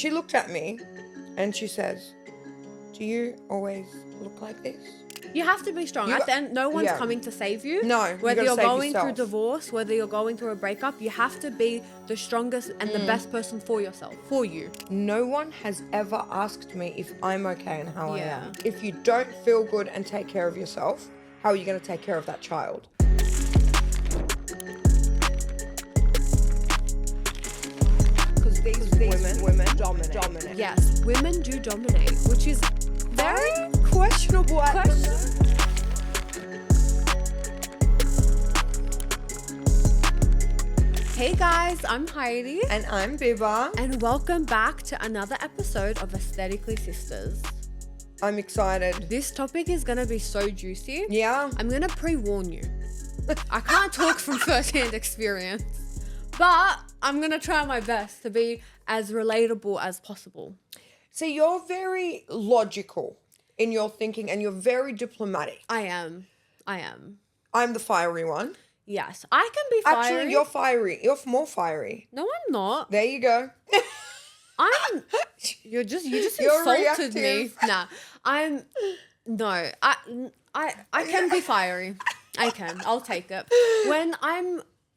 she looked at me and she says, do you always look like this? You have to be strong. At the end, no one's coming to save you. No, whether you're going yourself. through divorce, whether you're going through a breakup, you have to be the strongest and the best person for yourself, for you. No one has ever asked me if I'm okay and how I Yeah. am. If you don't feel good and take care of yourself, how are you going to take care of that child? Because these women dominate. Yes, women do dominate, which is very questionable. Hey guys, I'm Heidi. And I'm Biba. And welcome back to another episode of Aesthetically Sisters. I'm excited. This topic is going to be so juicy. Yeah. I'm going to pre-warn you. I can't talk from first-hand experience, but I'm going to try my best to be as relatable as possible. See, you're very logical in your thinking and you're very diplomatic. I am. I'm the fiery one. Yes, I can be fiery. Actually, you're fiery. You're more fiery. No, I'm not. There you go. You just You're insulted me. reactive. Nah, I can be fiery. I can. I'll take it.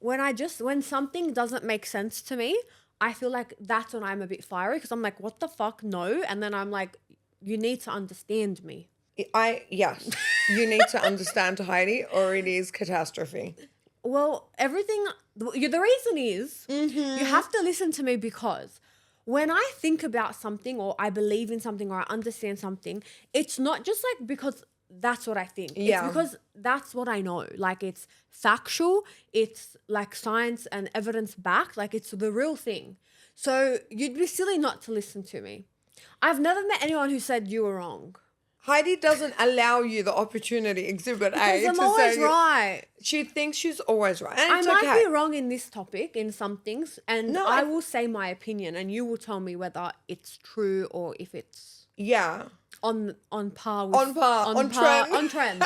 When something doesn't make sense to me, I feel like that's when I'm a bit fiery because I'm like, what the fuck, no? And then I'm like, you need to understand me. Yes, you need to understand Heidi or it is catastrophe. Well, the reason is you have to listen to me because when I think about something or I believe in something or I understand something, it's not just like because that's what I think. Yeah. It's because that's what I know. Like it's factual, it's like science and evidence backed, like it's the real thing. So you'd be silly not to listen to me. I've never met anyone who said you were wrong. Heidi doesn't allow you the opportunity, Exhibit A, Because I'm to always say right. She thinks she's always right. And I it's might okay. be wrong in this topic, in some things, and No, I will say my opinion, and you will tell me whether it's true or if it's on par with on trend.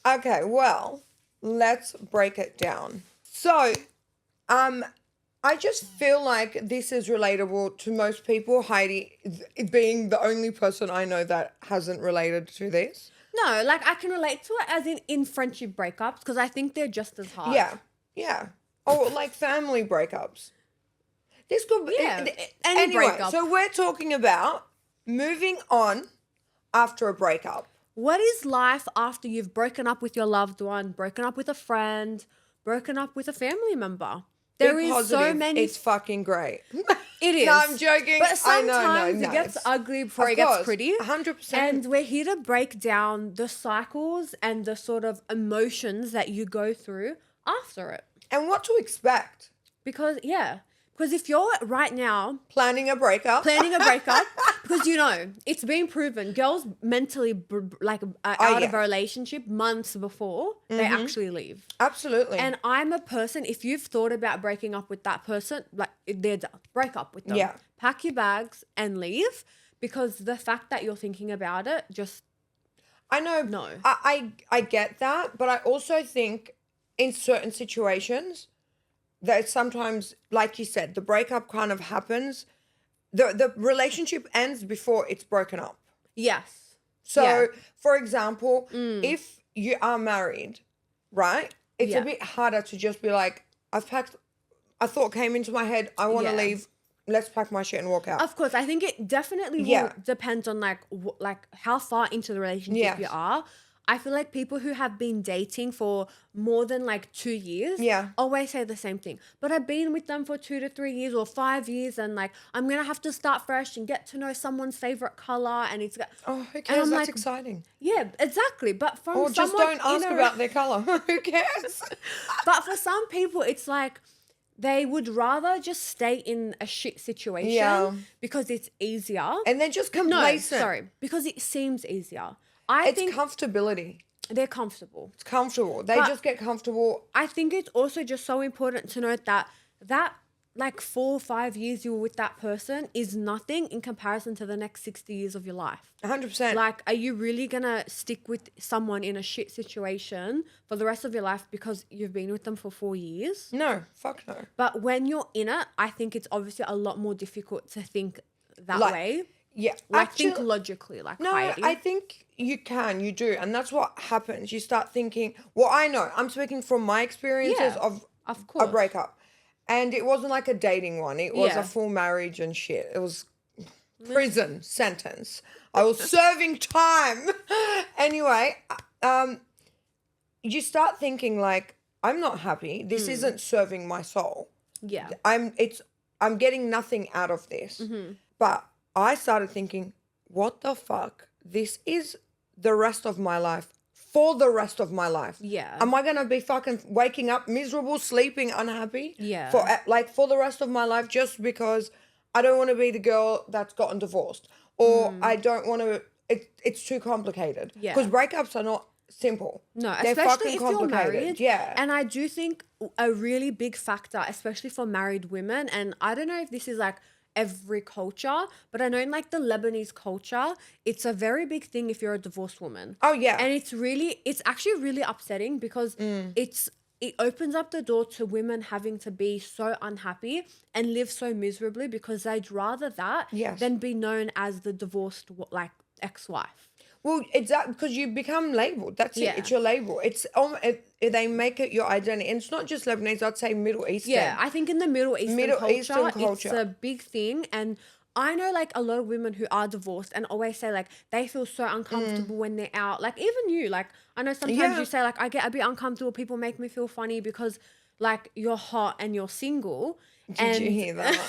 Okay, well, let's break it down. So, I just feel like this is relatable to most people. Heidi being the only person I know that hasn't related to this. No, like I can relate to it as in friendship breakups because I think they're just as hard. Yeah. Or like family breakups. This could be any anyway. breakup. So we're talking about moving on after a breakup. What is life after you've broken up with your loved one, broken up with a friend, broken up with a family member? There is so many. It's fucking great. It is. No, I'm joking. But sometimes No, it gets ugly before of it gets course, pretty. 100%. And we're here to break down the cycles and the sort of emotions that you go through after it. And what to expect. Because if you're right now Planning a breakup. because it's been proven girls mentally out of a relationship months before they actually leave. Absolutely. And I'm a person, if you've thought about breaking up with that person, like they're done. Break up with them. Yeah. Pack your bags and leave because the fact that you're thinking about it just I know. No. I get that, but I also think in certain situations that sometimes, like you said, the breakup kind of happens. The relationship ends before it's broken up. Yes. So, for example, if you are married, right, it's a bit harder to just be like, I've packed, a thought came into my head, I want to leave, let's pack my shit and walk out. Of course, I think it definitely will depend on like how far into the relationship you are. I feel like people who have been dating for more than like 2 years always say the same thing. But I've been with them for 2 to 3 years or 5 years and like I'm going to have to start fresh and get to know someone's favorite color and it's who cares? That's exciting. Yeah, exactly. But from or just don't ask about their color. Who cares? But for some people it's like they would rather just stay in a shit situation because it's easier. And they're just complacent. No, sorry, because it seems easier. It's comfortability. They're comfortable. It's comfortable. They just get comfortable. I think it's also just so important to note that like 4 or 5 years you were with that person is nothing in comparison to the next 60 years of your life. 100%. Like, are you really gonna stick with someone in a shit situation for the rest of your life because you've been with them for 4 years? No, fuck no. But when you're in it, I think it's obviously a lot more difficult to think that way. Yeah. Like, think logically, like, no, Heidi. I think you do. And that's what happens. You start thinking, well, I know. I'm speaking from my experiences of course. a breakup. And it wasn't like a dating one. It was a full marriage and shit. It was prison sentence. I was serving time. Anyway, you start thinking like, I'm not happy. This isn't serving my soul. Yeah. I'm getting nothing out of this. Mm-hmm. But I started thinking, what the fuck? This is the rest of my life. For the rest of my life. Yeah. Am I going to be fucking waking up miserable, sleeping, unhappy? Yeah. For the rest of my life just because I don't want to be the girl that's gotten divorced. Or I don't want to... It's too complicated. Yeah. Because breakups are not simple. No, they're especially if fucking you're married. Yeah. And I do think a really big factor, especially for married women, and I don't know if this is like every culture, but I know in like the Lebanese culture, it's a very big thing if you're a divorced woman. Oh, yeah. And it's actually really upsetting because it opens up the door to women having to be so unhappy and live so miserably because they'd rather that than be known as the divorced like ex-wife. Well, exactly, because you become labelled. That's it. It's your label. It's they make it your identity. And it's not just Lebanese, I'd say Middle Eastern. Yeah, I think in the Middle Eastern culture, it's a big thing. And I know like a lot of women who are divorced and always say like they feel so uncomfortable when they're out. Like even you, like I know sometimes you say like I get a bit uncomfortable. People make me feel funny because like you're hot and you're single. Did you hear that?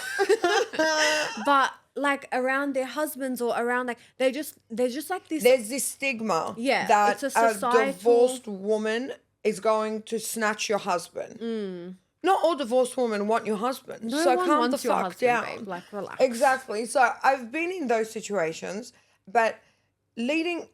But like around their husbands or around like there's just like this. There's this stigma that it's a divorced woman is going to snatch your husband. Not all divorced women want your husband. No so one calm wants the your fuck husband, down. babe. Like relax. Exactly. So I've been in those situations, but you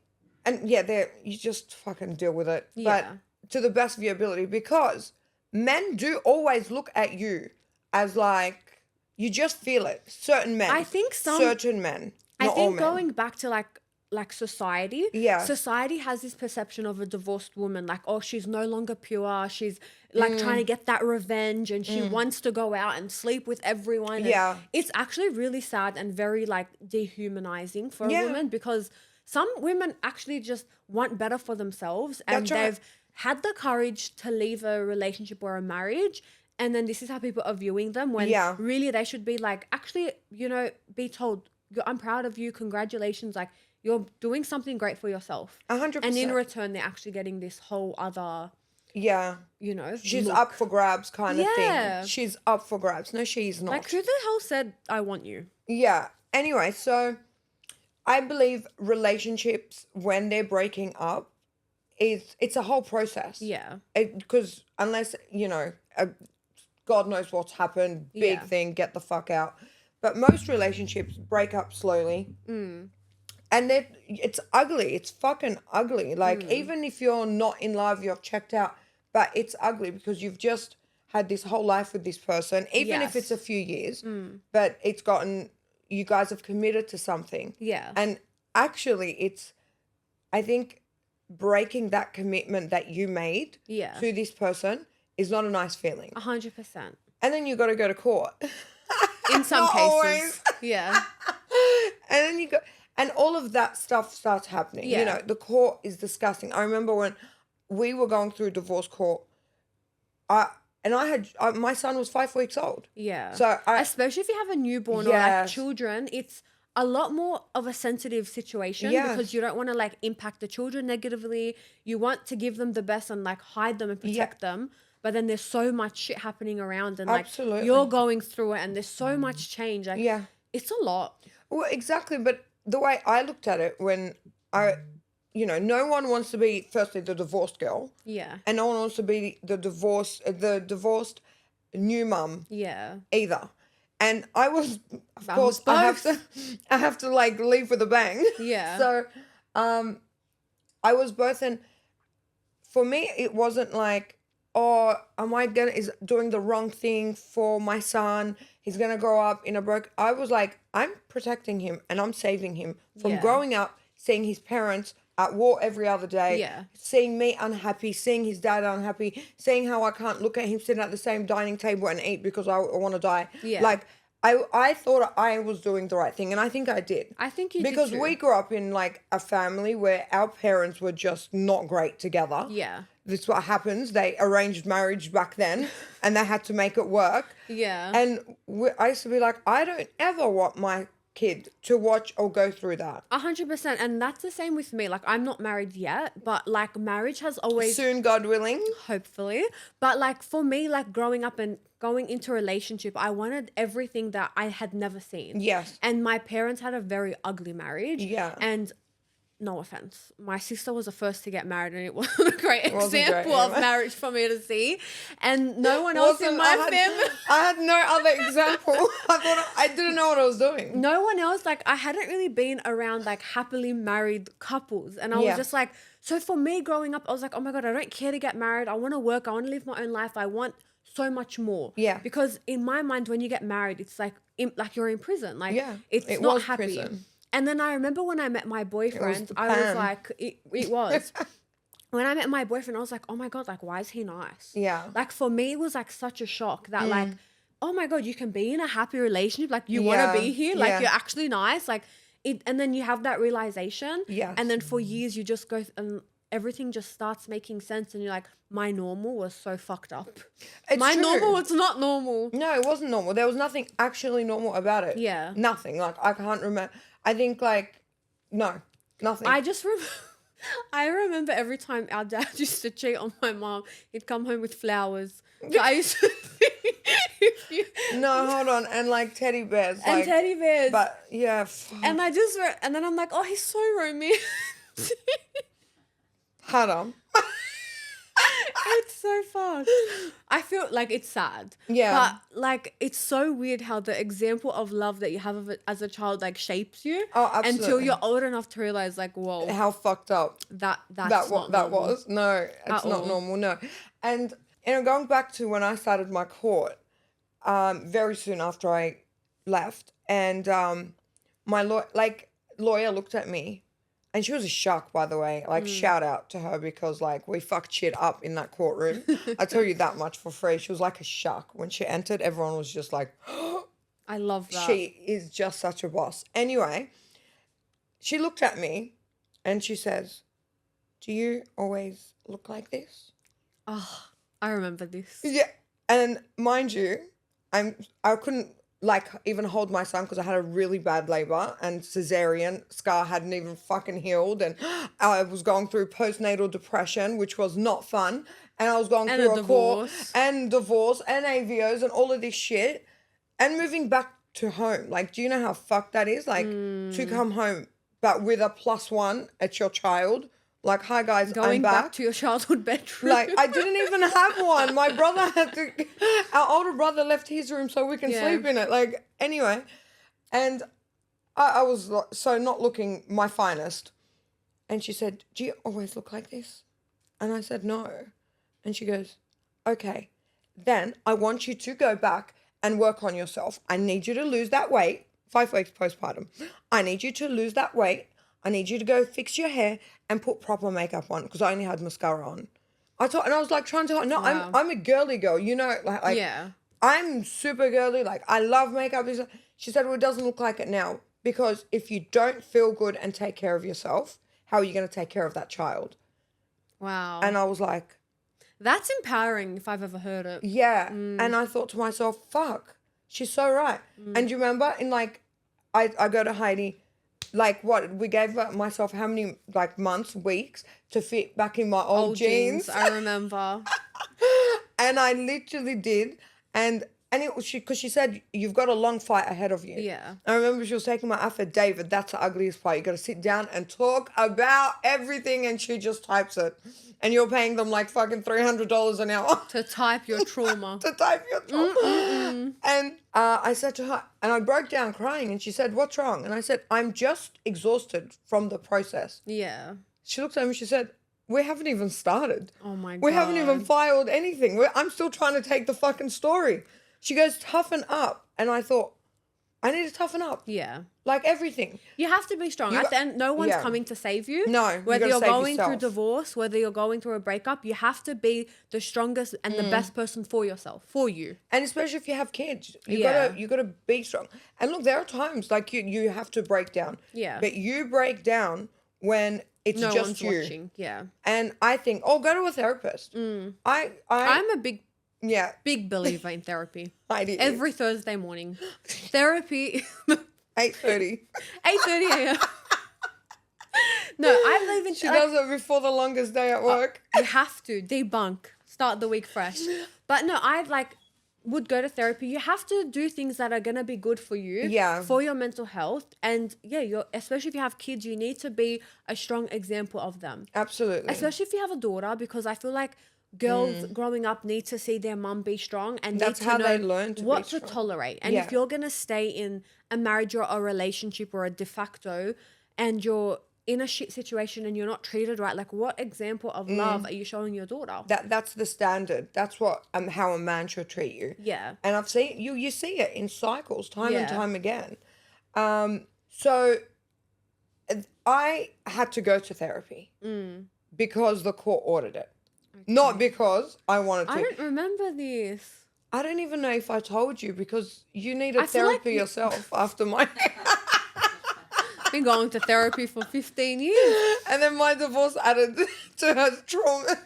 just fucking deal with it. Yeah. But to the best of your ability, because men do always look at you as like, you just feel it. Certain men. I think certain men. I Not all think men. going back to like society. Yeah. Society has this perception of a divorced woman, like, oh, she's no longer pure. She's like trying to get that revenge and she wants to go out and sleep with everyone. Yeah. And it's actually really sad and very like dehumanizing for a woman because some women actually just want better for themselves and they've had the courage to leave a relationship or a marriage. And then this is how people are viewing them when really they should be like, actually, be told, I'm proud of you. Congratulations. Like, you're doing something great for yourself. 100%. And in return, they're actually getting this whole other, she's up for grabs kind of thing. She's up for grabs. No, she's not. Like, who the hell said, I want you? Yeah. Anyway, so I believe relationships, when they're breaking up, it's a whole process. Yeah. Because unless, God knows what's happened, big thing, get the fuck out. But most relationships break up slowly. And it's ugly. It's fucking ugly. Like, even if you're not in love, you're checked out. But it's ugly because you've just had this whole life with this person, even if it's a few years. But it's gotten, you guys have committed to something. Yeah. And actually, I think breaking that commitment that you made to this person is not a nice feeling. 100%. And then you got to go to court. In some cases. Always. Yeah. And then and all of that stuff starts happening. Yeah. The court is disgusting. I remember when we were going through divorce court, my son was 5 weeks old. Yeah. So especially if you have a newborn or like children, it's a lot more of a sensitive situation because you don't want to like impact the children negatively. You want to give them the best and like hide them and protect them. But then there's so much shit happening around and like you're going through it and there's so much change. Like, it's a lot. Well, exactly. But the way I looked at it when no one wants to be, firstly, the divorced girl. Yeah. And no one wants to be the divorced new mum. Yeah. Either. And I was, of course, I have to like leave with a bang. Yeah. So, I was both, and for me, it wasn't like or am I is doing the wrong thing for my son? He's going to grow up in a I was like, I'm protecting him and I'm saving him from growing up, seeing his parents at war every other day, seeing me unhappy, seeing his dad unhappy, seeing how I can't look at him sitting at the same dining table and eat because I want to die. Yeah. Like, I thought I was doing the right thing, and I think I did. I think you did because too. we grew up in like a family where our parents were just not great together. Yeah. This is what happens. They arranged marriage back then, and they had to make it work. Yeah. And I used to be like, I don't ever want my kid to watch or go through that. 100%. And that's the same with me. Like, I'm not married yet, but like marriage has always... Soon, God willing. Hopefully. But like for me, like growing up and going into a relationship, I wanted everything that I had never seen. Yes. And my parents had a very ugly marriage. Yeah. And no offense, my sister was the first to get married, and it wasn't a great example of marriage for me to see. And no one else in my family. I had no other example. I didn't know what I was doing. No one else, like I hadn't really been around like happily married couples, and I was just like, so for me growing up, I was like, oh my God, I don't care to get married. I want to work. I want to live my own life. I want so much more. Yeah. Because in my mind, when you get married, it's like you're in prison. Like it's not happy. Prison. And then I remember when I met my boyfriend, I was like, it was. When I met my boyfriend, I was like, oh my God, like, why is he nice? Yeah. Like, for me, it was like such a shock that like, oh my God, you can be in a happy relationship. Like, you want to be here. Like, you're actually nice. Like, and then you have that realization. Yes. And then for years, you just go, and everything just starts making sense. And you're like, my normal was so fucked up. My normal was not normal. No, it wasn't normal. There was nothing actually normal about it. Yeah. Nothing. Like, I can't remember. I think like, no, nothing. I remember every time our dad used to cheat on my mom, he'd come home with flowers. So I used to think No, hold on. And like teddy bears. And like, teddy bears. But yeah. And and then I'm like, oh, he's so romantic. Hold on. It's so fun. I feel like it's sad. Yeah. But like it's so weird how the example of love that you have of it as a child like shapes you. Oh, absolutely. Until you're old enough to realize like, whoa. How fucked up that was. No, it's not normal. No. And going back to when I started my court, very soon after I left, and my lawyer looked at me. And she was a shock, by the way. Like, shout out to her because, like, we fucked shit up in that courtroom. I tell you that much for free. She was like a shock. When she entered, everyone was just like, I love that. She is just such a boss. Anyway, she looked at me and she says, do you always look like this? Oh, I remember this. Yeah. And mind you, I couldn't like even hold my son because I had a really bad labor and cesarean scar hadn't even fucking healed, and I was going through postnatal depression, which was not fun, and I was going through a divorce and AVOs and all of this shit, and moving back to home. Like, do you know how fucked that is? Like to come home but with a +1 at your child. Like, hi guys, going I'm back to your childhood bedroom. Like, I didn't even have one. My brother our older brother left his room so we can sleep in it. Like, anyway. And I was so not looking my finest. And she said, do you always look like this? And I said, no. And she goes, okay, then I want you to go back and work on yourself. I need you to lose that weight. 5 weeks postpartum. I need you to lose that weight. I need you to go fix your hair and put proper makeup on because I only had mascara on. I was like trying to, no, wow. I'm a girly girl, you know, like yeah. I'm super girly. Like, I love makeup. She said, well, it doesn't look like it now because if you don't feel good and take care of yourself, how are you going to take care of that child? Wow. And I was like, that's empowering if I've ever heard it. Yeah. And I thought to myself, fuck, she's so right. And you remember in like, I go to Heidi, like what, we gave myself how many like months, weeks to fit back in my old jeans. I remember. And I literally did. And it was because she said, you've got a long fight ahead of you. Yeah. I remember she was taking my outfit, David, that's the ugliest part. You got to sit down and talk about everything. And she just types it. And you're paying them like fucking $300 an hour. To type your trauma. To type your trauma. And I said to her, and I broke down crying. And she said, what's wrong? And I said, I'm just exhausted from the process. Yeah. She looked at me, she said, we haven't even started. Oh my God. We haven't even filed anything. I'm still trying to take the fucking story. She goes, toughen up. And I thought, I need to toughen up. Yeah. Like everything. You have to be strong. At the end, no one's coming to save you. No. Whether you're going yourself. through divorce, whether you're going through a breakup, you have to be the strongest and the best person for yourself, for you. And especially if you have kids, you gotta be strong. And look, there are times like you have to break down. Yeah. But you break down when it's No just one's you. watching. Yeah. And I think, go to a therapist. I'm a big believer in therapy. I do. Every Thursday morning. Therapy. 8:30. 8:30 a.m. No, I believe in... She does it before the longest day at work. You have to. Debunk. Start the week fresh. But no, would go to therapy. You have to do things that are going to be good for you. Yeah. For your mental health. And especially if you have kids, you need to be a strong example of them. Absolutely. Especially if you have a daughter, because I feel like girls growing up need to see their mum be strong and that's need to how know they learn to what be to strong. tolerate. And if you're going to stay in a marriage or a relationship or a de facto and you're in a shit situation and you're not treated right, like what example of love are you showing your daughter? That's the standard. That's what how a man should treat you. Yeah. And I've seen you see it in cycles time and time again. So I had to go to therapy because the court ordered it. Okay. Not because I wanted to. I don't remember this. I don't even know if I told you because you needed therapy yourself after my... Been going to therapy for 15 years. And then my divorce added to her traumas.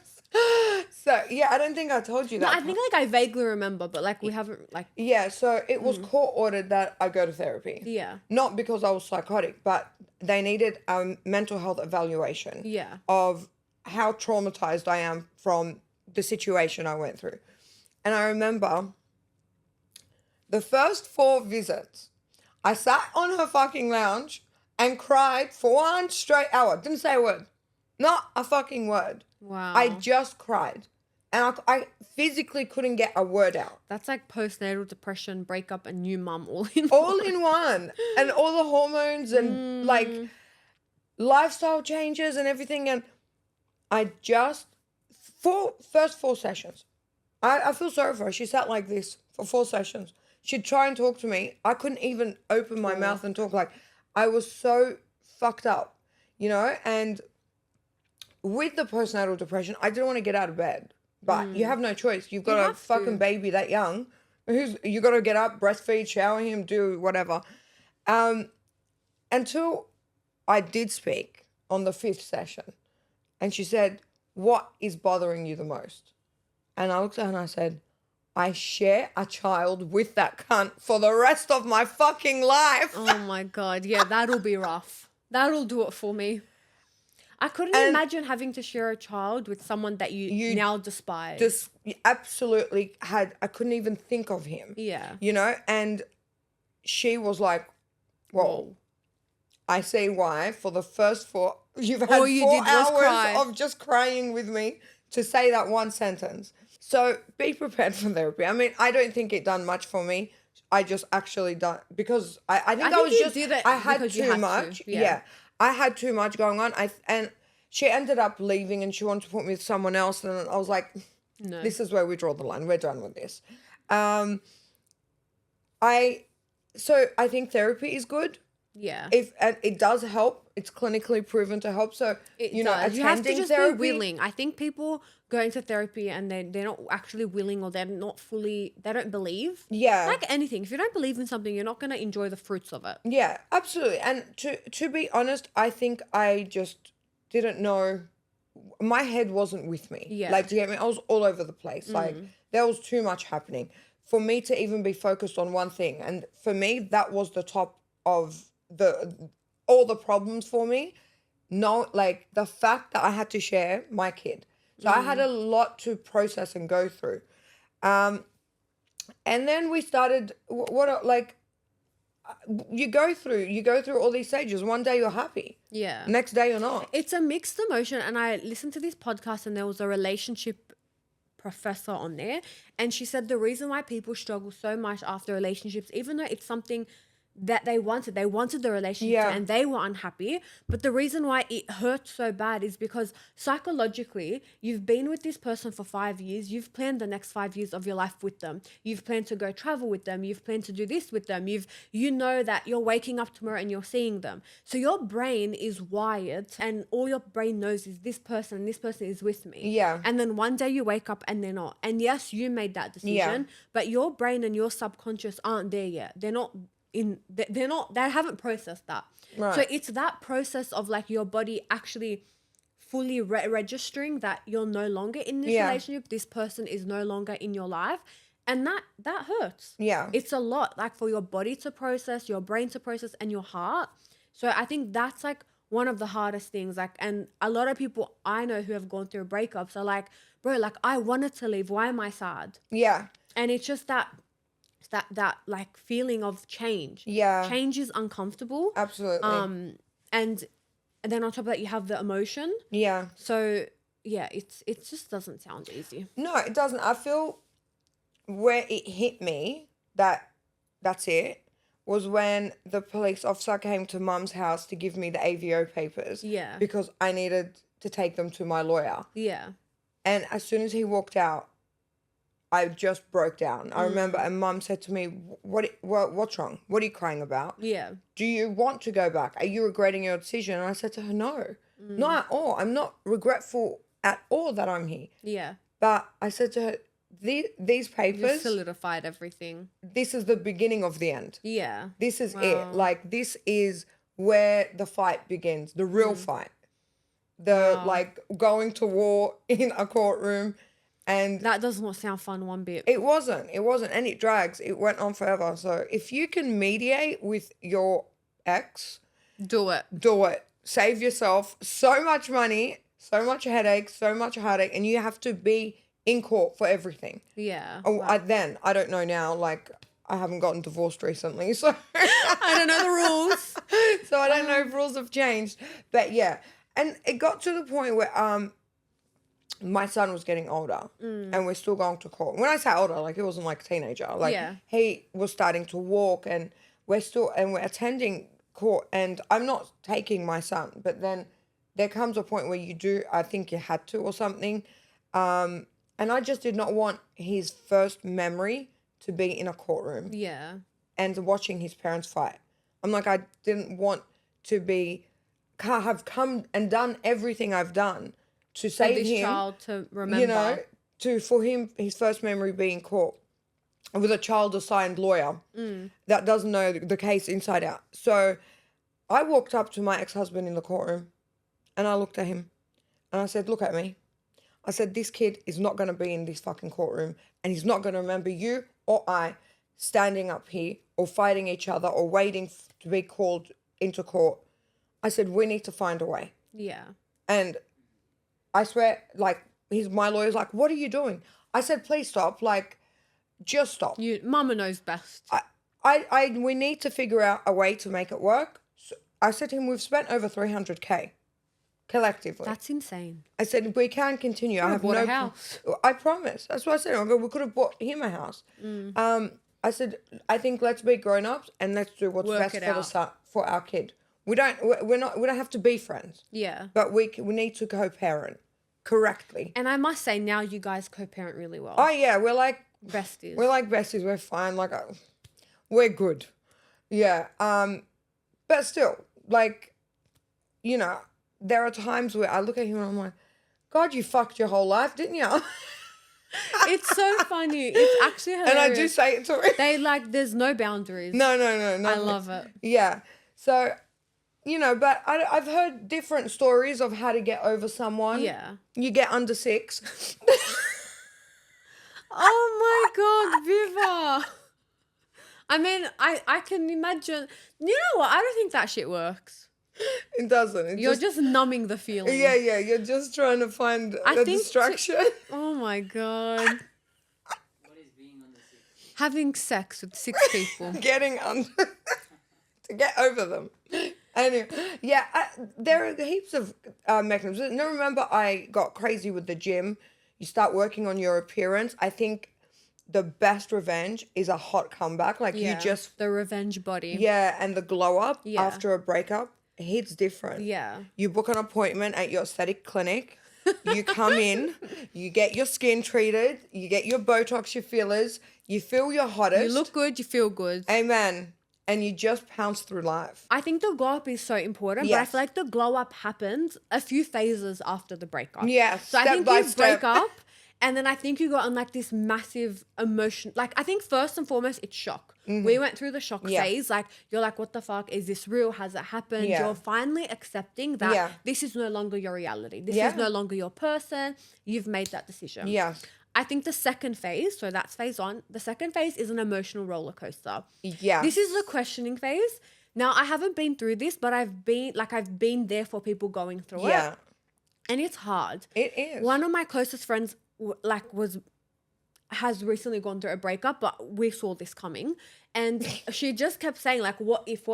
So, yeah, I don't think I told you that. No, I think I vaguely remember, but we haven't Yeah, so it was court ordered that I go to therapy. Yeah. Not because I was psychotic, but they needed a mental health evaluation. Yeah. Of how traumatized I am from the situation I went through. And I remember the first 4 visits, I sat on her fucking lounge and cried for 1 straight hour. Didn't say a word. Not a fucking word. Wow. I just cried. And I physically couldn't get a word out. That's like postnatal depression, breakup, and new mum all in all in one. And all the hormones and lifestyle changes and everything. And I just, first 4 sessions, I feel sorry for her. She sat like this for 4 sessions. She'd try and talk to me. I couldn't even open my mouth and talk. I was so fucked up, and with the postnatal depression, I didn't want to get out of bed. But you have no choice. You've got a fucking baby that young. You got to get up, breastfeed, shower him, do whatever. Until I did speak on the 5th session. And she said, what is bothering you the most? And I looked at her and I said, I share a child with that cunt for the rest of my fucking life. Oh my God. Yeah, that'll be rough. That'll do it for me. I couldn't imagine having to share a child with someone that you now despise. Just absolutely I couldn't even think of him. Yeah. And she was like, whoa. I see why for the first 4, you've had 4 hours of just crying with me to say that one sentence. So be prepared for therapy. I mean, I don't think it done much for me. I just actually done because I think I had too much. Yeah. I had too much going on. And she ended up leaving and she wanted to put me with someone else. And I was like, no, this is where we draw the line. We're done with this. I think therapy is good. Yeah. And it does help. It's clinically proven to help. So, you have to just be willing. I think people going to therapy and they're not actually willing or they don't believe. Yeah. Like anything. If you don't believe in something, you're not going to enjoy the fruits of it. Yeah, absolutely. And to be honest, I think I just didn't know. My head wasn't with me. Yeah. Do you get me? I was all over the place. There was too much happening for me to even be focused on one thing. And for me, that was the top of all the problems for me. No, the fact that I had to share my kid. So I had a lot to process and go through. And then we started, you go through all these stages. One day you're happy. Yeah. Next day you're not. It's a mixed emotion. And I listened to this podcast and there was a relationship professor on there. And she said the reason why people struggle so much after relationships, even though it's something that they wanted. They wanted the relationship and they were unhappy. But the reason why it hurts so bad is because psychologically, you've been with this person for 5 years. You've planned the next 5 years of your life with them. You've planned to go travel with them. You've planned to do this with them. You know that you're waking up tomorrow and you're seeing them. So your brain is wired and all your brain knows is this person is with me. Yeah. And then one day you wake up and they're not. And yes, you made that decision, but your brain and your subconscious aren't there yet. They haven't processed that. Right. So it's that process of like your body actually fully registering that you're no longer in this relationship. This person is no longer in your life. And that hurts. Yeah. It's a lot, like for your body to process, your brain to process, and your heart. So I think that's like one of the hardest things. Like, and a lot of people I know who have gone through breakups are like, bro, like I wanted to leave. Why am I sad? Yeah. And it's just that like feeling of change. Yeah. Change is uncomfortable. Absolutely. And then on top of that, you have the emotion. Yeah. So yeah, it just doesn't sound easy. No, it doesn't. I feel where it hit me that's it was when the police officer came to mum's house to give me the AVO papers. Yeah. Because I needed to take them to my lawyer. Yeah. And as soon as he walked out, I just broke down. I remember, and mum said to me, what's wrong? What are you crying about? Yeah. Do you want to go back? Are you regretting your decision? And I said to her, no, not at all. I'm not regretful at all that I'm here. Yeah. But I said to her, these papers, you solidified everything. This is the beginning of the end. Yeah. This is it. Like, this is where the fight begins, the real fight. Like, going to war in a courtroom. And that does not sound fun one bit. It wasn't. And it drags. It went on forever. So if you can mediate with your ex, do it. Save yourself so much money, so much headache, so much heartache, and you have to be in court for everything. Yeah. Oh, wow. I don't know now. Like, I haven't gotten divorced recently, so I don't know the rules. So I don't know if rules have changed. But yeah, and it got to the point where my son was getting older and we're still going to court. When I say older, like, he wasn't like a teenager. Like, he was starting to walk and we're attending court, and I'm not taking my son. But then there comes a point where you do, I think you had to or something. And I just did not want his first memory to be in a courtroom. Yeah. And watching his parents fight. I'm like, I didn't want to have come and done everything I've done to save him, child to remember, for him, his first memory being caught with a child assigned lawyer that doesn't know the case inside out. So I walked up to my ex-husband in the courtroom and I looked at him and I said, look at me. I said, this kid is not going to be in this fucking courtroom and he's not going to remember you or I standing up here or fighting each other or waiting to be called into court. I said, we need to find a way. Yeah. And I swear, like, my lawyer's like, what are you doing? I said, please stop. Like, just stop. Mama knows best. We need to figure out a way to make it work. So I said to him, we've spent over 300K collectively. That's insane. I said, we can't continue. I have bought a house. I promise. That's what I said. I go, we could have bought him a house. I said, I think let's be grown-ups and let's do what's best for our kid. We don't have to be friends. Yeah. But we need to co-parent correctly. And I must say, now you guys co-parent really well. Oh yeah, we're like besties. We're fine. Like, we're good. Yeah. But still, like, you know, there are times where I look at him and I'm like, God, you fucked your whole life, didn't you? It's so funny. It's actually hilarious. And I do say it to him. There's no boundaries. No. I love it. Yeah. So, you know, but I've heard different stories of how to get over someone. Yeah. You get under 6. Oh my God, Viva. I mean, I can imagine. You know what? I don't think that shit works. It doesn't. You're just numbing the feeling. Yeah. You're just trying to find a distraction. Oh my God. What is being under 6? Having sex with 6 people. Getting under to get over them. Anyway, yeah, there are heaps of mechanisms. Now, remember, I got crazy with the gym. You start working on your appearance. I think the best revenge is a hot comeback. Like you just the revenge body. Yeah, and the glow up after a breakup hits different. Yeah. You book an appointment at your aesthetic clinic. You come in, you get your skin treated, you get your Botox, your fillers, you feel your hottest. You look good, you feel good. Amen. And you just pounce through life. I think the glow up is so important, but I feel like the glow up happens a few phases after the breakup. Yeah, so I think you break up, and then I think you go on like this massive emotion. Like I think first and foremost, it's shock. Mm-hmm. We went through the shock phase. Like you're like, what the fuck? Is this real? Has it happened? You're finally accepting that this is no longer your reality. This is no longer your person. You've made that decision. Yeah. I think the second phase, so that's phase 1. The second phase is an emotional roller coaster. Yeah. This is the questioning phase. Now, I haven't been through this, but I've been there for people going through it. Yeah. And it's hard. It is. One of my closest friends has recently gone through a breakup, but we saw this coming. And she just kept saying like, what if?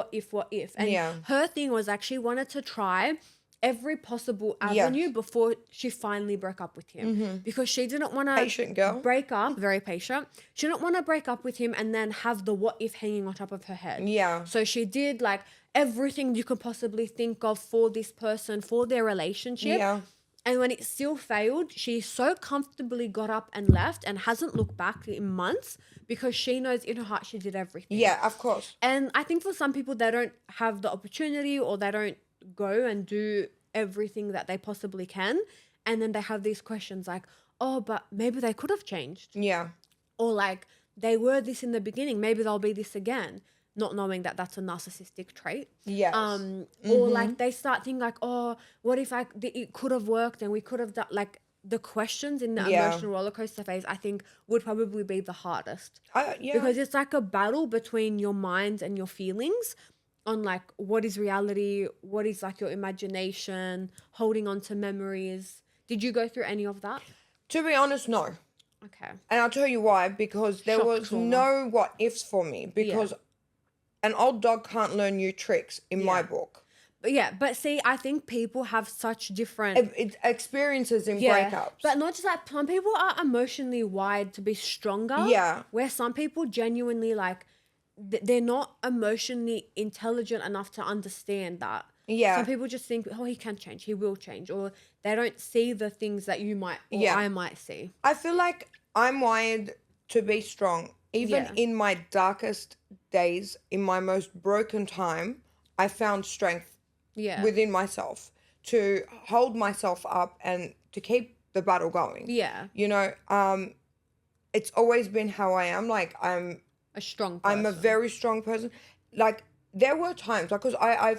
And her thing was like, she wanted to try every possible avenue before she finally broke up with him, because she didn't want to break up. Very patient. She didn't want to break up with him and then have the what if hanging on top of her head. Yeah. So she did like everything you could possibly think of for this person, for their relationship. Yeah. And when it still failed, she so comfortably got up and left and hasn't looked back in months, because she knows in her heart she did everything. Yeah, of course. And I think for some people, they don't have the opportunity, or they don't go and do everything that they possibly can, and then they have these questions like, oh, but maybe they could have changed. Yeah. Or like, they were this in the beginning, maybe they'll be this again, not knowing that that's a narcissistic trait. Yes. Or like they start thinking like, oh, what if it could have worked and we could have done, like the questions in the emotional roller coaster phase, I think would probably be the hardest. Because it's like a battle between your mind and your feelings on like what is reality, what is like your imagination, holding on to memories. Did you go through any of that? To be honest, no. Okay. And I'll tell you why, because there was no what ifs for me, because an old dog can't learn new tricks in my book. But see, I think people have such different experiences in breakups. But not just that, some people are emotionally wired to be stronger. Yeah. Where some people genuinely like, they're not emotionally intelligent enough to understand that. Yeah. Some people just think, oh, he can change, he will change, or they don't see the things that you might, or I might see. I feel like I'm wired to be strong. Even in my darkest days, in my most broken time, I found strength within myself to hold myself up and to keep the battle going. Yeah. You know, it's always been how I am. Like, I'm a strong person. I'm a very strong person. Like, there were times, like, because I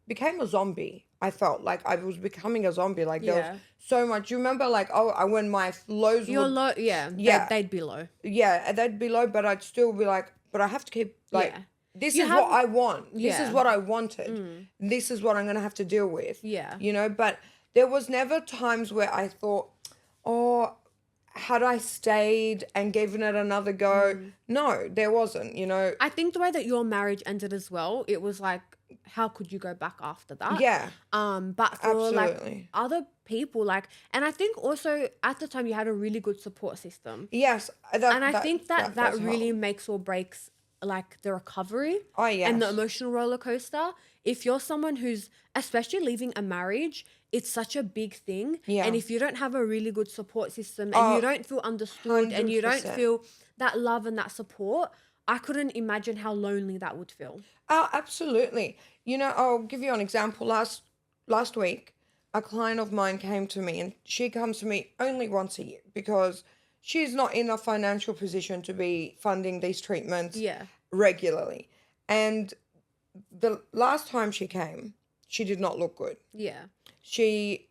became a zombie. I felt like I was becoming a zombie. Like, there was so much. You remember, like, when my lows were... low, they'd be low. Yeah, they'd be low, but I'd still be like, but I have to keep, like, this is what I want. This is what I wanted. This is what I'm going to have to deal with. Yeah. You know, but there was never times where I thought, oh, had I stayed and given it another go? No, there wasn't, you know. I think the way that your marriage ended as well, it was like, how could you go back after that? Yeah. But for like other people, like, and I think also at the time you had a really good support system. Yes. And I think that really makes or breaks like the recovery and the emotional roller coaster. If you're someone who's, especially leaving a marriage, it's such a big thing. Yeah. And if you don't have a really good support system and you don't feel understood 100%. And you don't feel that love and that support, I couldn't imagine how lonely that would feel. Oh, absolutely. You know, I'll give you an example. Last week, a client of mine came to me, and she comes to me only once a year because she's not in a financial position to be funding these treatments regularly. And the last time she came, she did not look good. Yeah. She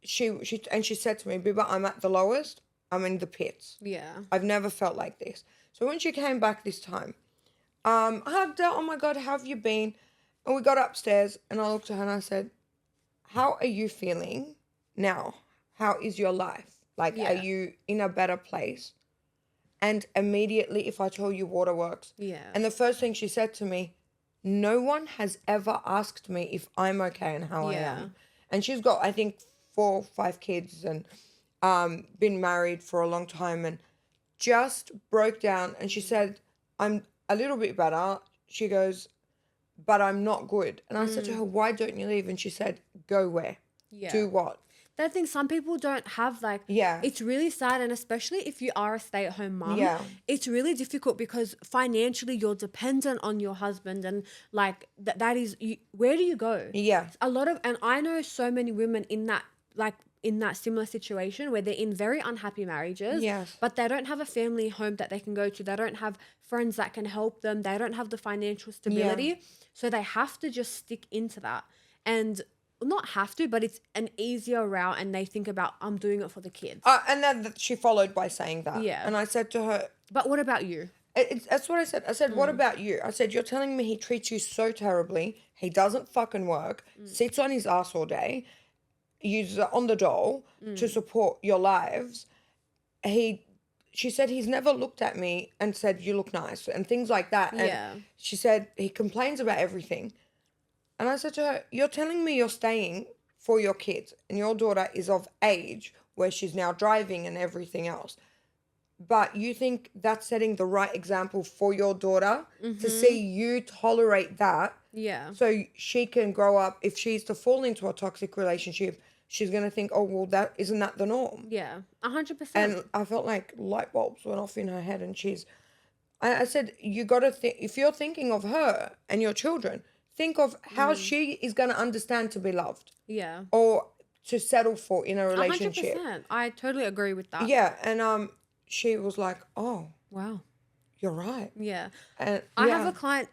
said to me, Biba, I'm at the lowest. I'm in the pits. Yeah. I've never felt like this. So when she came back this time, I hugged her. Oh my God, how have you been? And we got upstairs and I looked at her and I said, how are you feeling now? How is your life? Like, are you in a better place? And immediately, if I told you waterworks. Yeah. And the first thing she said to me, no one has ever asked me if I'm okay and how I am. And she's got, I think, 4 or 5 kids and been married for a long time. And just broke down and she said, I'm a little bit better. She goes, but I'm not good. And I said to her, why don't you leave? And she said, go where? Yeah. Do what? That thing, some people don't have like, yeah, it's really sad. And especially if you are a stay-at-home mom, yeah, it's really difficult because financially you're dependent on your husband, and like that is, where do you go? Yeah. A lot of, and I know so many women in that, like in that similar situation where they're in very unhappy marriages, yes, but they don't have a family home that they can go to. They don't have friends that can help them. They don't have the financial stability. Yeah. So they have to just stick into that. And not have to, but it's an easier route, and they think about, I'm doing it for the kids. And then she followed by saying that. Yeah. And I said to her, but what about you? That's what I said. I said, what about you? I said, you're telling me he treats you so terribly. He doesn't fucking work, sits on his ass all day, uses it on the dole to support your lives. She said, he's never looked at me and said, you look nice, and things like that. And she said, he complains about everything. And I said to her, you're telling me you're staying for your kids and your daughter is of age where she's now driving and everything else. But you think that's setting the right example for your daughter to see you tolerate that? Yeah. So she can grow up, if she's to fall into a toxic relationship, she's going to think, oh, well, isn't that the norm? Yeah, 100%. And I felt like light bulbs went off in her head, and I said, you got to think, if you're thinking of her and your children, think of how she is going to understand to be loved. Yeah. Or to settle for in a relationship. 100%. I totally agree with that. Yeah. And she was like, oh, wow, you're right. Yeah. And I have a client,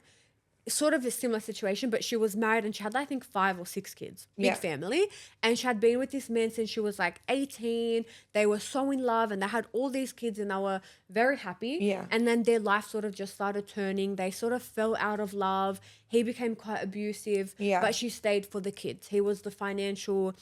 sort of a similar situation, but she was married and she had, I think, 5 or 6 kids, big family. And she had been with this man since she was like 18. They were so in love and they had all these kids and they were very happy. Yeah. And then their life sort of just started turning. They sort of fell out of love. He became quite abusive, but she stayed for the kids. He was the financial,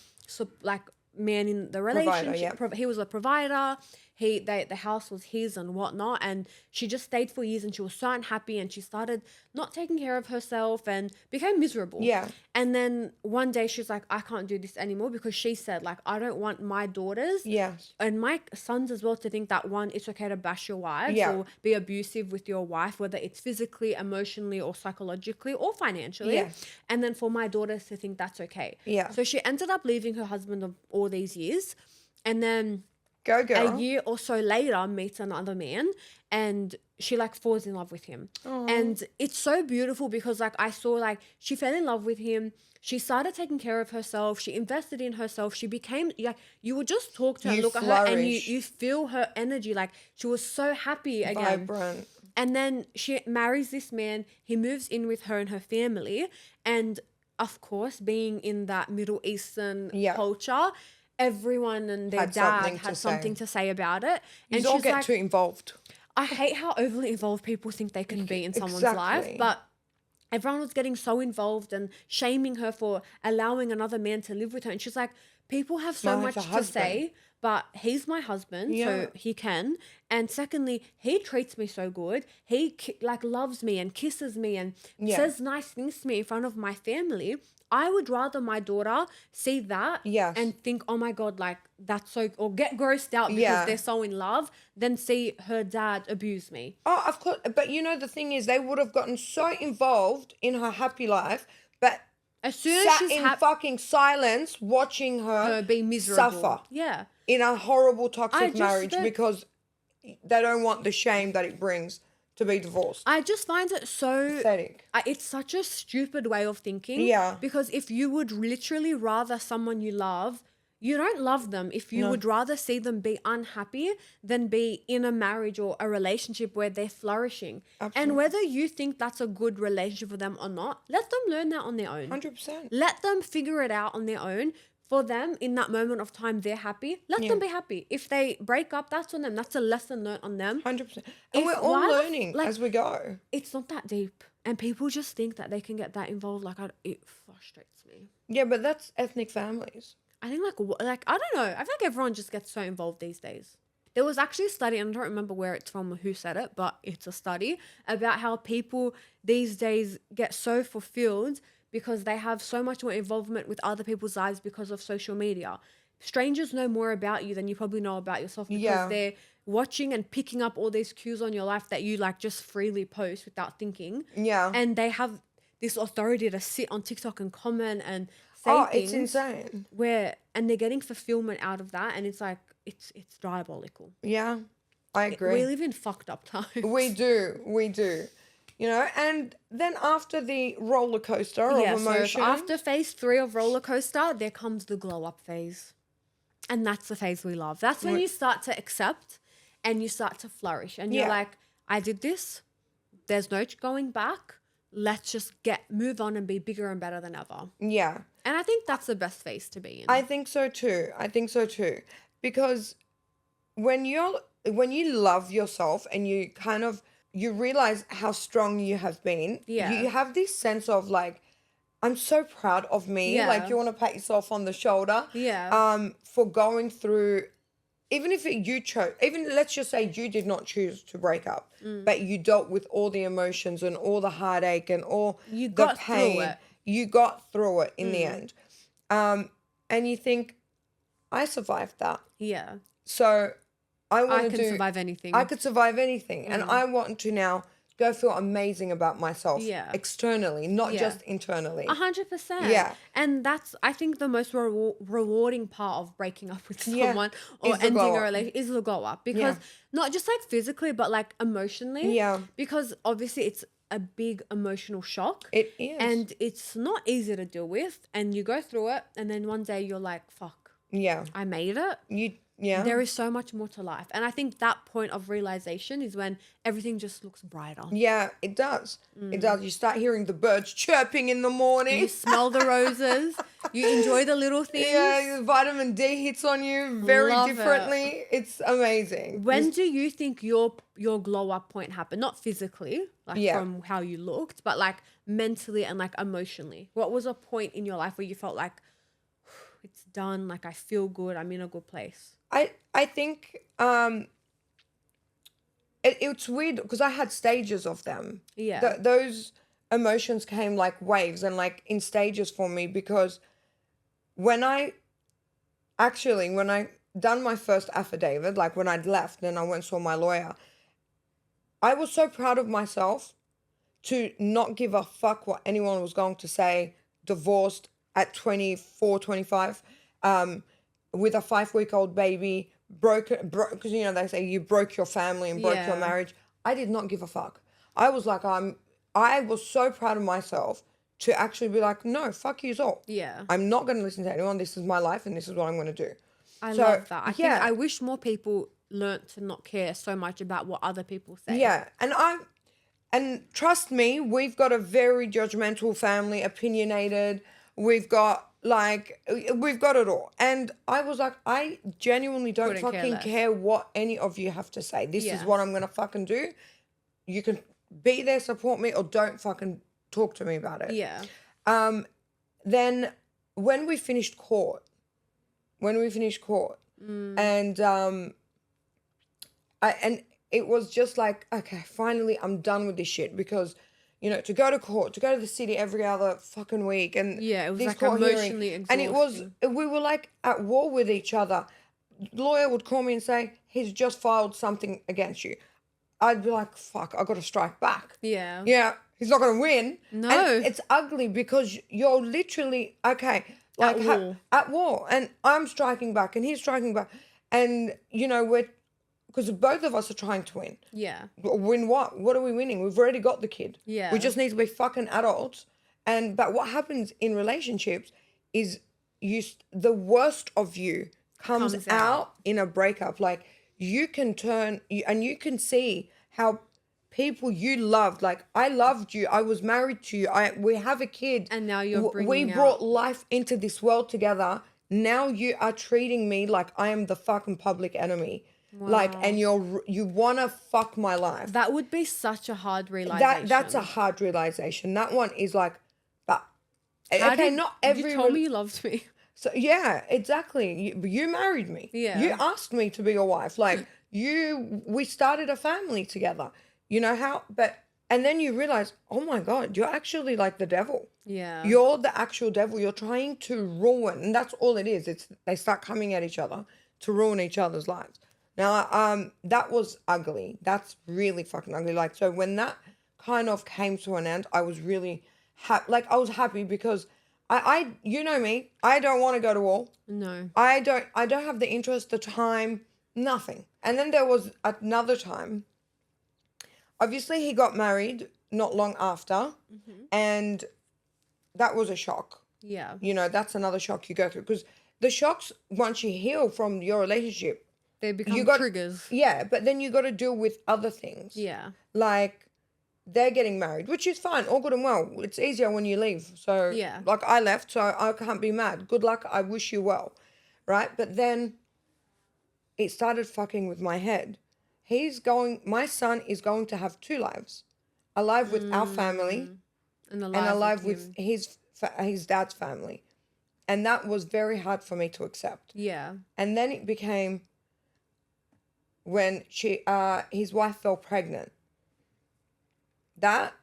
man in the relationship. Provider, he was a provider. The house was his and whatnot, and she just stayed for years and she was so unhappy and she started not taking care of herself and became miserable. Yeah. And then one day she's like, I can't do this anymore, because she said, like, I don't want my daughters and my sons as well to think that, one, it's okay to bash your wives or be abusive with your wife, whether it's physically, emotionally or psychologically or financially. Yeah. And then for my daughters to think that's okay. Yeah. So she ended up leaving her husband of all these years, and then go girl. a year or so later meets another man and she like falls in love with him. Aww. And it's so beautiful because like I saw like she fell in love with him. She started taking care of herself. She invested in herself. She became like, you would just talk to her, look at her and you feel her energy. Like she was so happy again. Vibrant. And then she marries this man. He moves in with her and her family. And of course, being in that Middle Eastern culture, everyone and their dad had something to say about it. And you all get too involved. I hate how overly involved people think they can be in someone's life. But everyone was getting so involved and shaming her for allowing another man to live with her. And she's like, people have so much to say, but he's my husband, so he can. And secondly, he treats me so good. He like loves me and kisses me and says nice things to me in front of my family. I would rather my daughter see that and think, oh my God, like that's so, or get grossed out because they're so in love, than see her dad abuse me. Oh, of course. But you know, the thing is, they would have gotten so involved in her happy life, but as soon as she's in fucking silence watching her be miserable. Suffer. Yeah. In a horrible toxic marriage because they don't want the shame that it brings to be divorced. I just find it so pathetic. It's such a stupid way of thinking. Yeah. Because if you would literally rather someone you love, you don't love them. If you would rather see them be unhappy than be in a marriage or a relationship where they're flourishing. Absolutely. And whether you think that's a good relationship for them or not, let them learn that on their own. 100%. Let them figure it out on their own. For them, in that moment of time, they're happy. Let them be happy. If they break up, that's on them. That's a lesson learned on them. 100%. And we're all learning as we go. It's not that deep. And people just think that they can get that involved. Like, it frustrates me. Yeah, but that's ethnic families. I think, like I don't know. I feel like everyone just gets so involved these days. There was actually a study, and I don't remember where it's from or who said it, but it's a study about how people these days get so fulfilled because they have so much more involvement with other people's lives because of social media. Strangers know more about you than you probably know about yourself because they're watching and picking up all these cues on your life that you like just freely post without thinking. Yeah. And they have this authority to sit on TikTok and comment and say things. It's insane. And they're getting fulfillment out of that, and it's like it's diabolical. Yeah, I agree. We live in fucked up times. We do. You know, and then after the roller coaster of emotion. So after phase 3 of roller coaster, there comes the glow up phase. And that's the phase we love. That's when you start to accept and you start to flourish. And you're like, I did this. There's no going back. Let's just move on and be bigger and better than ever. Yeah. And I think that's the best phase to be in. I think so too. Because when you love yourself and you realize how strong you have been. Yeah. You have this sense of like, I'm so proud of me. Yeah. Like you want to pat yourself on the shoulder. Yeah. For going through, even if you chose, even let's just say you did not choose to break up, but you dealt with all the emotions and all the heartache and all the pain. You got through it in the end. And you think, I survived that. Yeah. So I can survive anything. I could survive anything. And I want to now go feel amazing about myself externally, not just internally. 100%. Yeah. And that's, I think, the most rewarding part of breaking up with someone or ending a relationship is the glow up. Because not just like physically, but like emotionally. Yeah. Because obviously it's a big emotional shock. It is. And it's not easy to deal with. And you go through it and then one day you're like, fuck. Yeah. I made it. Yeah. There is so much more to life. And I think that point of realization is when everything just looks brighter. Yeah, it does. It does. You start hearing the birds chirping in the morning. You smell the roses. You enjoy the little things. Yeah, the vitamin D hits on you very differently. It's amazing. When do you think your glow up point happened? Not physically, like from how you looked, but like mentally and like emotionally. What was a point in your life where you felt like, it's done, like I feel good, I'm in a good place? I think it's weird because I had stages of them. Yeah. Those emotions came like waves and like in stages for me, because when I done my first affidavit, like when I'd left and I went and saw my lawyer, I was so proud of myself to not give a fuck what anyone was going to say, divorced at 24, 25, with a 5-week-old baby, because you know they say you broke your family and broke your marriage. I did not give a fuck. I was like, I was so proud of myself to actually be like, no, fuck you all. Yeah. I'm not going to listen to anyone. This is my life and this is what I'm going to do. I love that. I think I wish more people learnt to not care so much about what other people say. Yeah. And trust me, we've got a very judgmental family, opinionated. We've got it all. And I was like, I genuinely don't care what any of you have to say. This is what I'm going to fucking do. You can be there, support me, or don't fucking talk to me about it. Yeah. Then when we finished court, and it was just like, okay, finally I'm done with this shit, because you know, to go to court, to go to the city every other fucking week. And it was like emotionally exhausting. And we were like at war with each other. The lawyer would call me and say, he's just filed something against you. I'd be like, fuck, I got to strike back. Yeah. Yeah, he's not going to win. No. And it's ugly because you're literally, okay, like at war. And I'm striking back and he's striking back. And, you know, because both of us are trying to win. Yeah. Win what? What are we winning? We've already got the kid. Yeah. We just need to be fucking adults. But what happens in relationships is the worst of you comes out in a breakup. Like you can turn and you can see how people you loved, like I loved you, I was married to you, we have a kid. And now you're we brought life into this world together. Now you are treating me like I am the fucking public enemy. Wow. Like, and you want to fuck my life. That would be such a hard realization. That's a hard realization. That one is like, but not every. You told me you loved me. So yeah, exactly. You married me. Yeah. You asked me to be your wife. Like we started a family together. You know how? And then you realize, oh my God, you're actually like the devil. Yeah. You're the actual devil. You're trying to ruin, and that's all it is. They start coming at each other to ruin each other's lives. Now, that was ugly. That's really fucking ugly. Like, so when that kind of came to an end, I was really happy. Like, I was happy because I you know me, I don't want to go to war. No. I don't have the interest, the time, nothing. And then there was another time. Obviously, he got married not long after, and that was a shock. Yeah. You know, that's another shock you go through because the shocks, once you heal from your relationship, They become triggers. Yeah, but then you got to deal with other things. Yeah. Like they're getting married, which is fine, all good and well. It's easier when you leave. So, Yeah. like I left, so I can't be mad. Good luck. I wish you well. Right? But then it started fucking with my head. My son is going to have two lives. A life with our family And and a life with his dad's family. And that was very hard for me to accept. Yeah. And then it became when his wife fell pregnant. That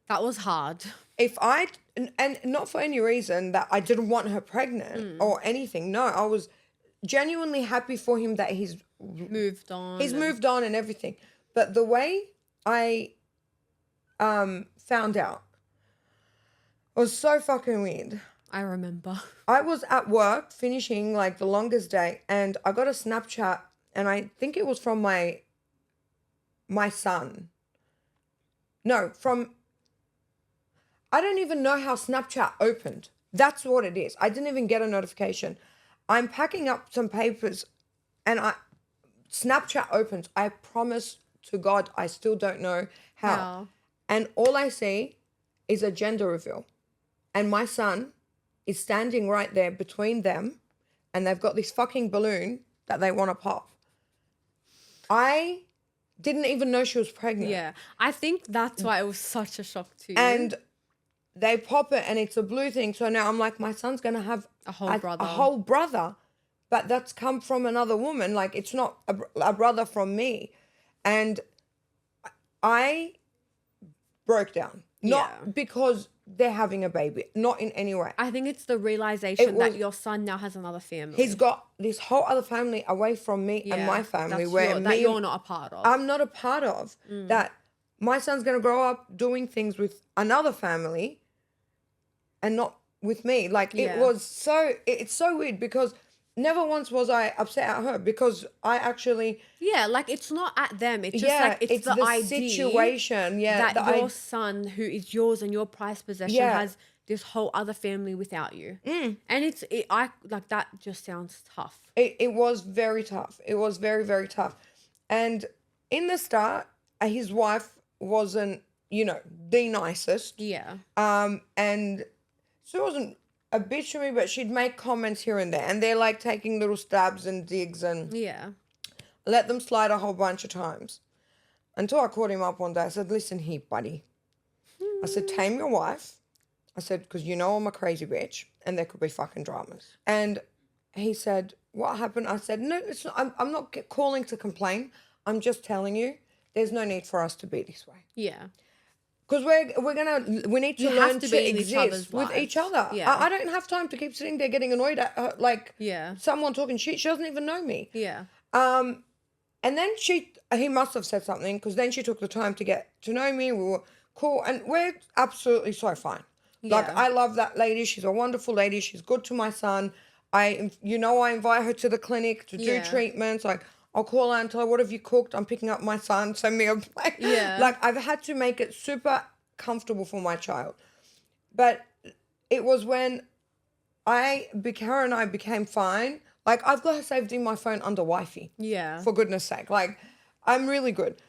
was hard. and not for any reason that I didn't want her pregnant or anything. No, I was genuinely happy for him that he's moved on. He's moved on and everything. But the way I found out was so fucking weird. I remember. I was at work finishing like the longest day and I got a Snapchat and I think it was from my son. No, I don't even know how Snapchat opened. That's what it is. I didn't even get a notification. I'm packing up some papers and Snapchat opens. I promise to God, I still don't know how. And all I see is a gender reveal. And my son is standing right there between them and they've got this fucking balloon that they want to pop. I didn't even know she was pregnant. Yeah. I think that's why it was such a shock to you. And they pop it and it's a blue thing. So now I'm like, my son's going to have a whole brother. But that's come from another woman. Like, it's not a brother from me. And I broke down. Not because they're having a baby. Not in any way. I think it's the realization that your son now has another family. He's got this whole other family away from me and my family. That you're not a part of. I'm not a part of. That my son's going to grow up doing things with another family and not with me. Like, it's so weird because never once was I upset at her because I actually... Yeah, like it's not at them. It's just like it's the idea situation. Yeah, that your son, who is yours and your prized possession, has this whole other family without you. And that just sounds tough. It was very tough. It was very, very tough. And in the start, his wife wasn't, the nicest. Yeah. And she wasn't a bitch to me, but she'd make comments here and there. And they're like taking little stabs and digs and let them slide a whole bunch of times. Until I called him up one day. I said, listen here, buddy. I said, tame your wife. I said, because I'm a crazy bitch and there could be fucking dramas. And he said, what happened? I said, no, it's not, I'm not calling to complain. I'm just telling you there's no need for us to be this way. Yeah. Because we need to learn to exist with each other. Yeah. I don't have time to keep sitting there getting annoyed at her, like someone talking shit. She doesn't even know me. Yeah. And then he must have said something because then she took the time to get to know me. We were cool and we're absolutely so fine. Yeah. Like, I love that lady. She's a wonderful lady. She's good to my son. I invite her to the clinic to do treatments. Like, I'll call her and tell her, what have you cooked? I'm picking up my son. Send me a plate. Yeah. Like, I've had to make it super comfortable for my child. But it was when her and I became fine. Like, I've got her saved in my phone under Wi-Fi. Yeah. For goodness sake. Like, I'm really good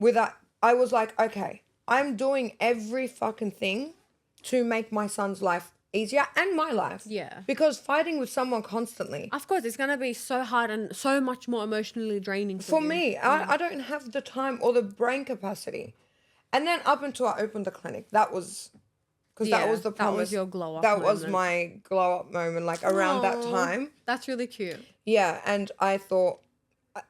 with that. I was like, okay, I'm doing every fucking thing to make my son's life easier and my life. Yeah. Because fighting with someone constantly. Of course, it's going to be so hard and so much more emotionally draining for me. I don't have the time or the brain capacity. And then up until I opened the clinic, that was... Because that was the promise. That was your glow up moment. That was my glow up moment, like around that time. That's really cute. Yeah, and I thought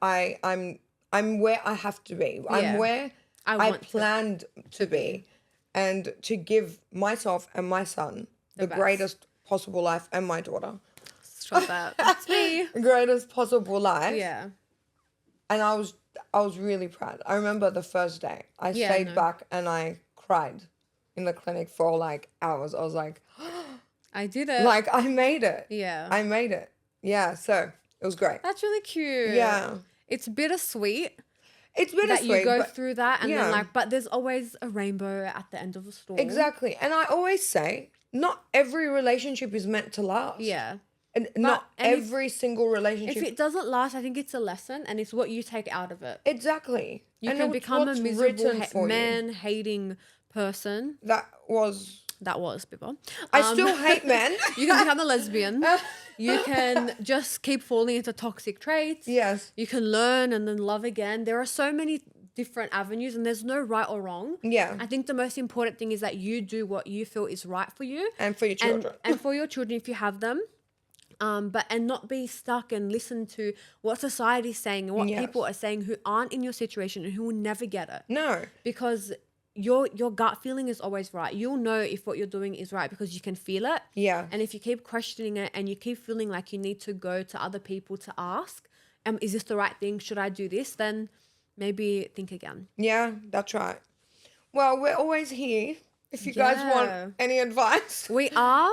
I'm where I have to be. I'm where I planned to be. And to give myself and my son the greatest possible life, and my daughter. Stop that. That's me. Greatest possible life. Yeah. And I was really proud. I remember the first day I stayed back and I cried in the clinic for like hours. I was like, I did it. Like I made it. Yeah. I made it. Yeah. So it was great. That's really cute. Yeah. It's bittersweet. It's bittersweet. That you go through that and then like, but there's always a rainbow at the end of the storm. Exactly. And I always say, not every relationship is meant to last. Yeah. And not every single relationship. If it doesn't last, I think it's a lesson and it's what you take out of it. Exactly. You can become a miserable man-hating person. That was people. I still hate men. You can become a lesbian. You can just keep falling into toxic traits. Yes. You can learn and then love again. There are so many different avenues and there's no right or wrong. Yeah. I think the most important thing is that you do what you feel is right for you. And for your children. And for your children if you have them. And not be stuck and listen to what society's saying and what people are saying who aren't in your situation and who will never get it. No. Because your gut feeling is always right. You'll know if what you're doing is right because you can feel it. Yeah. And if you keep questioning it and you keep feeling like you need to go to other people to ask, is this the right thing? Should I do this? Then maybe think again. Yeah, that's right. Well, we're always here. If you guys want any advice. We are.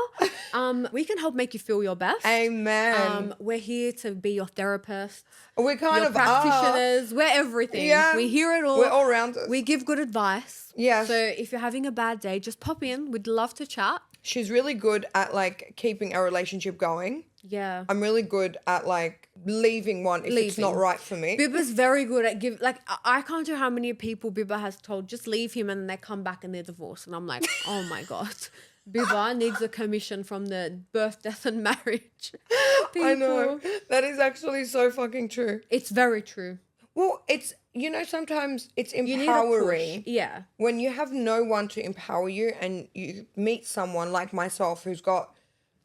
We can help make you feel your best. Amen. We're here to be your therapist. We kind of practitioners. We're everything. Yeah. We hear it all. We're all rounders. We give good advice. Yeah. So if you're having a bad day, just pop in. We'd love to chat. She's really good at like keeping a relationship going. Yeah. I'm really good at like leaving one if it's not right for me. Bibba's very good at I can't tell how many people Bibba has told, just leave him and they come back and they're divorced. And I'm like, oh my God. Bibba needs a commission from the birth, death and marriage people. I know. That is actually so fucking true. It's very true. Well, it's, sometimes it's empowering. Yeah. When you have no one to empower you and you meet someone like myself who's got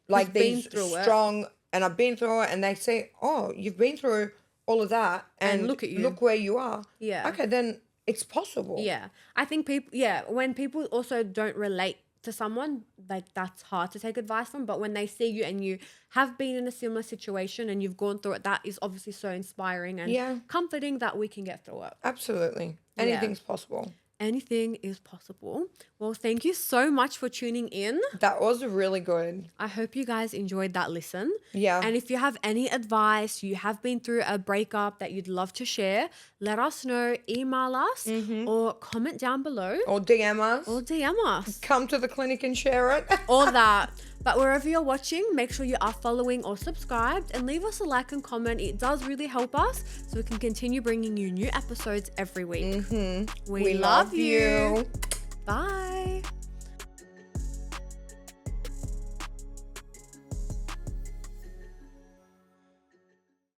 like these strong, and I've been through it and they say, oh, you've been through all of that and look at you. Look where you are. Yeah. Okay, then it's possible. Yeah. I think when people also don't relate to someone, like that's hard to take advice from. But when they see you and you have been in a similar situation and you've gone through it, that is obviously so inspiring and comforting that we can get through it. Absolutely. Anything's possible. Anything is possible. Well, thank you so much for tuning in. That was really good. I hope you guys enjoyed that listen. Yeah. And if you have any advice, you have been through a breakup that you'd love to share, let us know. Email us or comment down below. Or DM us. Come to the clinic and share it. All that. But wherever you're watching, make sure you are following or subscribed and leave us a like and comment. It does really help us so we can continue bringing you new episodes every week. Mm-hmm. We love you. Bye.